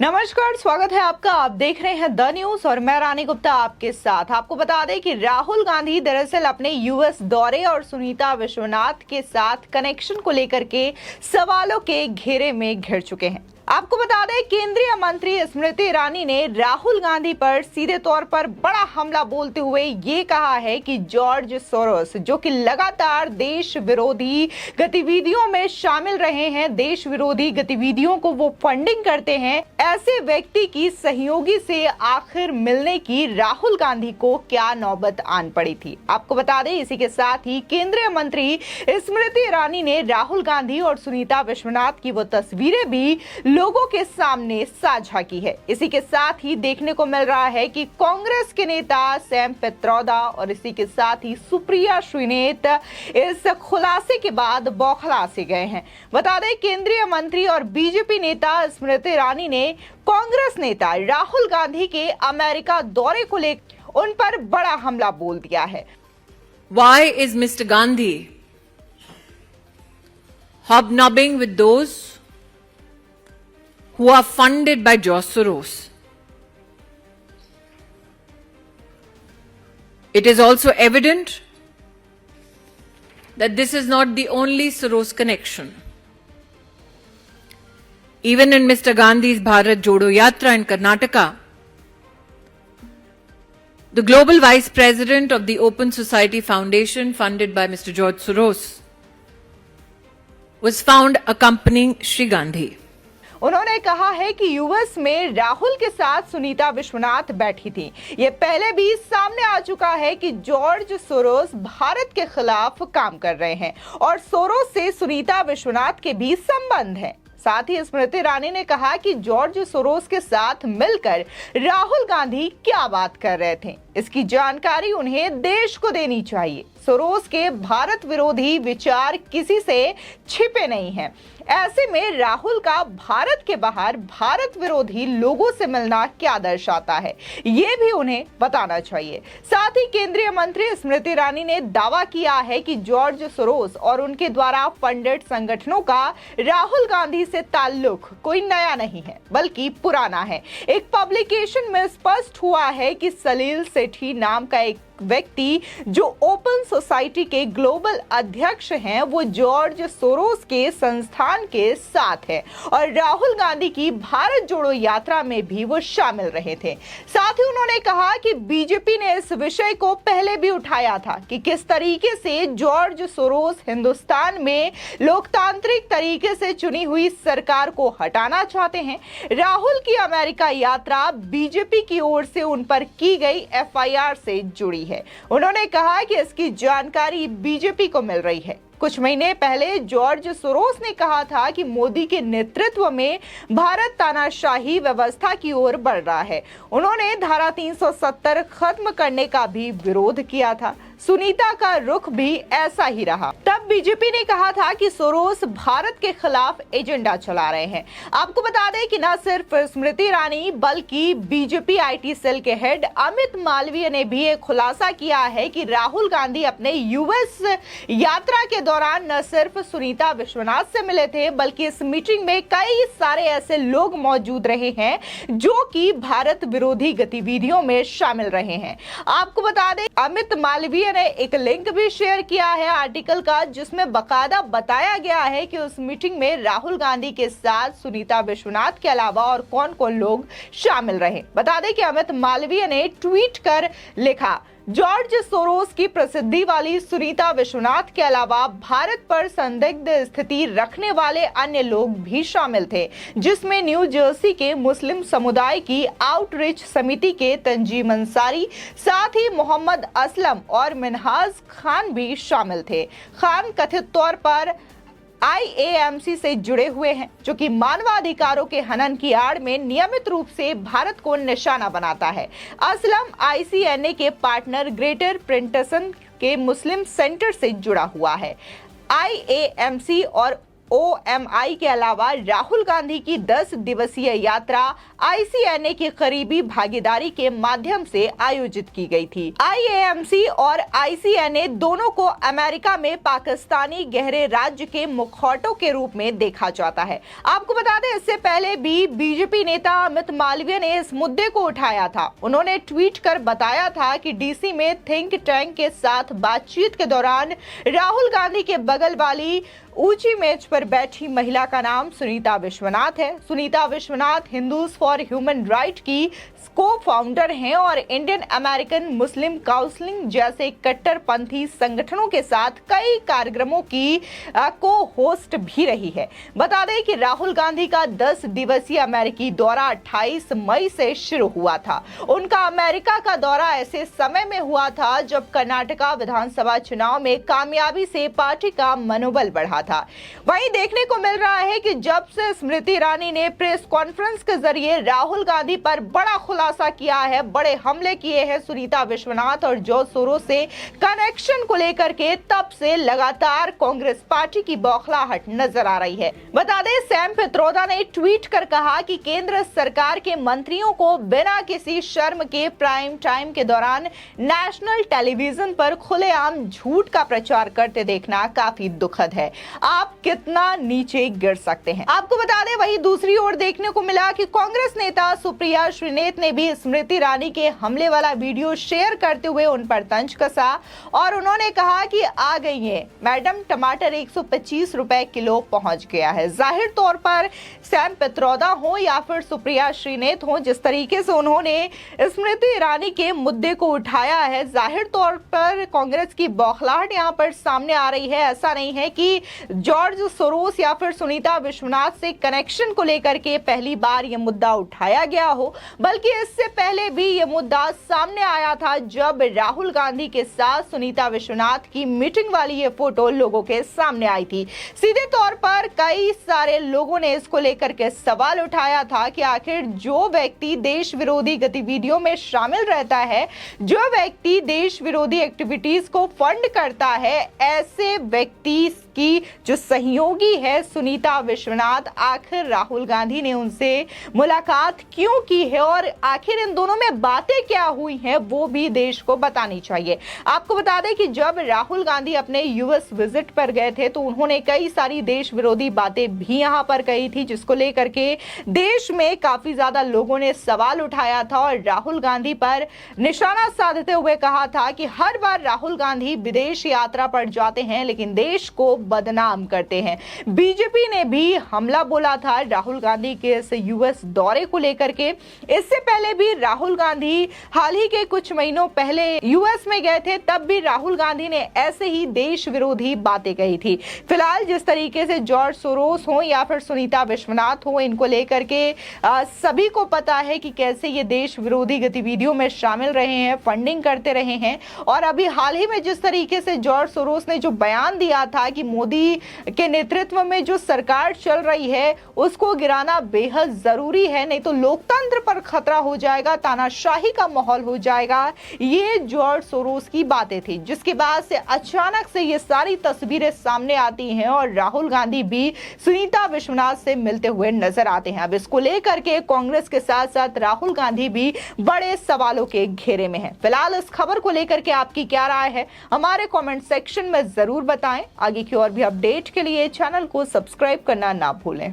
नमस्कार, स्वागत है आपका। आप देख रहे हैं द न्यूज और मैं रानी गुप्ता आपके साथ। आपको बता दें कि राहुल गांधी दरअसल अपने यूएस दौरे और सुनीता विश्वनाथ के साथ कनेक्शन को लेकर के सवालों के घेरे में घिर चुके हैं। आपको बता दें, केंद्रीय मंत्री स्मृति ईरानी ने राहुल गांधी पर सीधे तौर पर बड़ा हमला बोलते हुए ये कहा है कि जॉर्ज सोरोस, जो कि लगातार देश विरोधी गतिविधियों में शामिल रहे हैं, देश विरोधी गतिविधियों को वो फंडिंग करते हैं, ऐसे व्यक्ति की सहयोगी से आखिर मिलने की राहुल गांधी को क्या नौबत आन पड़ी थी। आपको बता दें, इसी के साथ ही केंद्रीय मंत्री स्मृति ईरानी ने राहुल गांधी और सुनीता विश्वनाथ की वो तस्वीरें भी लोगों के सामने साझा की है। इसी के साथ ही देखने को मिल रहा है कि कांग्रेस के नेता सैम पित्रोदा और इसी के साथ ही सुप्रिया श्रीनेत इस खुलासे के बाद बौखला से गए हैं। बता दें, केंद्रीय मंत्री और बीजेपी नेता स्मृति ईरानी ने कांग्रेस नेता राहुल गांधी के अमेरिका दौरे को लेकर उन पर बड़ा हमला बोल दिया है। Why is Mr. Gandhi hobnobbing with those who are funded by George Soros? It is also evident that this is not the only Soros connection. Even in Mr. Gandhi's Bharat Jodo Yatra in Karnataka, the global vice president of the Open Society Foundation, funded by Mr. George Soros, was found accompanying Shri Gandhi. उन्होंने कहा है कि US में राहुल के साथ सुनीता विश्वनाथ बैठी थी। ये पहले भी सामने आ चुका है कि जॉर्ज सोरोस भारत के खिलाफ काम कर रहे हैं और सोरोस से सुनीता विश्वनाथ के भी संबंध हैं। साथ ही स्मृति ईरानी ने कहा कि जॉर्ज सोरोस के साथ मिलकर राहुल गांधी क्या बात कर रहे थे, इसकी जानकारी उन्हें देश को देनी चाहिए। सोरोस के भारत विरोधी विचार किसी से छिपे नहीं हैं। ऐसे में राहुल का भारत के बाहर भारत विरोधी लोगों से मिलना क्या दर्शाता है, ये भी उन्हें बताना चाहिए। साथ ही केंद्रीय मंत्री स्मृति ईरानी ने दावा किया है कि जॉर्ज सोरोस और उनके द्वारा फंडेड संगठनों का राहुल गांधी से ताल्लुक कोई नया नहीं है, बल्कि पुराना है। एक पब्लिकेशन में स्पष्ट हुआ है कि सलील सेठी नाम का एक व्यक्ति जो ओपन सोसाइटी के ग्लोबल अध्यक्ष हैं, वो जॉर्ज सोरोस के संस्थान के साथ है और राहुल गांधी की भारत जोड़ो यात्रा में भी वो शामिल रहे थे। साथ ही उन्होंने कहा कि बीजेपी ने इस विषय को पहले भी उठाया था कि किस तरीके से जॉर्ज सोरोस हिंदुस्तान में लोकतांत्रिक तरीके से चुनी हुई सरकार को हटाना चाहते हैं। राहुल की अमेरिका यात्रा बीजेपी की ओर से उन पर की गई एफआईआर से जुड़ी है। उन्होंने कहा कि इसकी जानकारी बीजेपी को मिल रही है। कुछ महीने पहले जॉर्ज सोरोस ने कहा था कि मोदी के नेतृत्व में भारत तानाशाही व्यवस्था की ओर बढ़ रहा है। उन्होंने धारा 370 खत्म करने का भी विरोध किया था। सुनीता का रुख भी ऐसा ही रहा। तब बीजेपी ने कहा था कि सोरोस भारत के खिलाफ एजेंडा चला रहे हैं। आपको बता दें कि न सिर्फ स्मृति ईरानी बल्कि बीजेपी आईटी सेल के हेड अमित मालवीय ने भी एक खुलासा किया है कि राहुल गांधी अपने यूएस यात्रा के दौरान न सिर्फ सुनीता विश्वनाथ से मिले थे, बल्कि इस मीटिंग में कई सारे ऐसे लोग मौजूद रहे हैं जो कि भारत विरोधी गतिविधियों में शामिल रहे हैं। आपको बता दें, अमित मालवीय ने एक लिंक भी शेयर किया है आर्टिकल का, जिसमें बकायदा बताया गया है कि उस मीटिंग में राहुल गांधी के साथ सुनीता विश्वनाथ के अलावा और कौन कौन लोग शामिल रहे। बता दें कि अमित मालवीय ने ट्वीट कर लिखा, जॉर्ज सोरोस की प्रसिद्धि वाली सुनीता विश्वनाथ के अलावा भारत पर संदिग्ध स्थिति रखने वाले अन्य लोग भी शामिल थे, जिसमें न्यू जर्सी के मुस्लिम समुदाय की आउटरीच समिति के तंजीम अंसारी, साथ ही मोहम्मद असलम और मिनहाज खान भी शामिल थे। खान कथित तौर पर IAMC से जुड़े हुए हैं, जो कि मानवाधिकारों के हनन की आड़ में नियमित रूप से भारत को निशाना बनाता है। असलम ICNA के पार्टनर ग्रेटर प्रिंटसन के मुस्लिम सेंटर से जुड़ा हुआ है। IAMC और OMI के अलावा राहुल गांधी की 10 दिवसीय यात्रा ICNA की करीबी भागीदारी के माध्यम से आयोजित की गई थी। IAMC और ICNA दोनों को अमेरिका में पाकिस्तानी गहरे राज्य के मुखौटों के रूप में देखा जाता है। आपको बता दें, इससे पहले भी बीजेपी नेता अमित मालवीय ने इस मुद्दे को उठाया था। उन्होंने ट्वीट कर बताया था कि DC में थिंक टैंक के साथ बातचीत के दौरान राहुल गांधी के बगल वाली ऊंची मेज पर बैठी महिला का नाम सुनीता विश्वनाथ है। Sunita Vishwanath Hindus for human right की को फाउंडर हैं और इंडियन अमेरिकन मुस्लिम काउंसिलिंग जैसे कट्टरपंथी संगठनों के साथ कई कार्यक्रमों की को होस्ट भी रही है। बता दें कि राहुल गांधी का 10 दिवसीय अमेरिकी दौरा 28 मई से शुरू हुआ था। उनका अमेरिका का दौरा ऐसे समय में हुआ था जब कर्नाटका विधानसभा चुनाव में कामयाबी से पार्टी का मनोबल बढ़ा था। वहीं देखने को मिल रहा है कि जब से स्मृति ईरानी ने प्रेस कॉन्फ्रेंस के जरिए राहुल गांधी पर बड़ा खुलासा किया है, बड़े हमले किए हैं सुनीता विश्वनाथ और जॉर्ज सोरोस से कनेक्शन को लेकर के, तब से लगातार कांग्रेस पार्टी की बौखलाहट नजर आ रही है। बता दें, सैम पित्रोदा ने ट्वीट कर कहा कि केंद्र सरकार के मंत्रियों को बिना किसी शर्म के प्राइम टाइम के दौरान नेशनल टेलीविजन पर खुलेआम झूठ का प्रचार करते देखना काफी दुखद है। आप कितना नीचे गिर सकते हैं। आपको बता दें, वहीं दूसरी ओर देखने को मिला कि कांग्रेस नेता सुप्रिया श्रीनेत ने भी स्मृति ईरानी के हमले वाला वीडियो शेयर करते हुए उन पर तंज कसा और उन्होंने कहा कि आ गई है मैडम, टमाटर 125 रुपए किलो पहुंच गया है। जाहिर तौर पर सैम पित्रोदा हो या फिर सुप्रिया श्रीनेत हो, जिस तरीके से उन्होंने स्मृति ईरानी के मुद्दे को उठाया है, जाहिर तौर पर कांग्रेस की बौखलाहट यहां पर सामने आ रही है। ऐसा नहीं है कि जॉर्ज सोरोस या फिर सुनीता विश्वनाथ से कनेक्शन को लेकर के पहली बार यह मुद्दा उठाया गया हो, बल्कि इससे पहले भी यह मुद्दा सामने आया था जब राहुल गांधी के साथ सुनीता विश्वनाथ की मीटिंग वाली ये फोटो लोगों के सामने आई थी। सीधे तौर पर कई सारे लोगों ने इसको लेकर के सवाल उठाया था कि आखिर जो व्यक्ति देश विरोधी गतिविधियों में शामिल रहता है, जो व्यक्ति देश विरोधी एक्टिविटीज को फंड करता है, ऐसे व्यक्ति की जो सहयोगी है सुनीता विश्वनाथ, आखिर राहुल गांधी ने उनसे मुलाकात क्यों की है और आखिर इन दोनों में बातें क्या हुई हैं, वो भी देश को बतानी चाहिए। आपको बता दें कि जब राहुल गांधी अपने यूएस विजिट पर गए थे तो उन्होंने कई सारी देश विरोधी बातें भी यहां पर कही थी, जिसको लेकर के देश में काफी ज्यादा लोगों ने सवाल उठाया था और राहुल गांधी पर निशाना साधते हुए कहा था कि हर बार राहुल गांधी विदेश यात्रा पर जाते हैं लेकिन देश को बदनाम करते हैं। बीजेपी ने भी हमला बोला था राहुल गांधी के इस यूएस दौरे को लेकर के। इससे पहले भी राहुल गांधी हाल ही के कुछ महीनों पहले यूएस में गए थे, तब भी राहुल गांधी ने ऐसे ही देश विरोधी बातें कही थी। फिलहाल जिस तरीके से जॉर्ज सोरोस हो या फिर सुनीता विश्वनाथ हो, इनको लेकर के सभी को पता है कि कैसे ये देश विरोधी गतिविधियों में शामिल रहे हैं, फंडिंग करते रहे हैं। और अभी हाल ही में जिस तरीके से जॉर्ज सोरोस ने जो बयान दिया था कि मोदी के नेतृत्व में जो सरकार चल रही है उसको गिराना बेहद जरूरी है, नहीं तो लोकतंत्र पर खतरा हो जाएगा, तानाशाही का माहौल हो जाएगा। ये जॉर्ज सोरोस की बातें थी, जिसके बाद से अचानक से ये सारी तस्वीरें सामने आती हैं और राहुल गांधी भी सुनीता विश्वनाथ से मिलते हुए नजर आते हैं। अब इसको लेकर के कांग्रेस के साथ साथ राहुल गांधी भी बड़े सवालों के घेरे में हैं। फिलहाल इस खबर को लेकर के आपकी क्या राय है, हमारे कमेंट सेक्शन में जरूर बताएं। आगे की और भी अपडेट के लिए चैनल को सब्सक्राइब करना ना भूलें।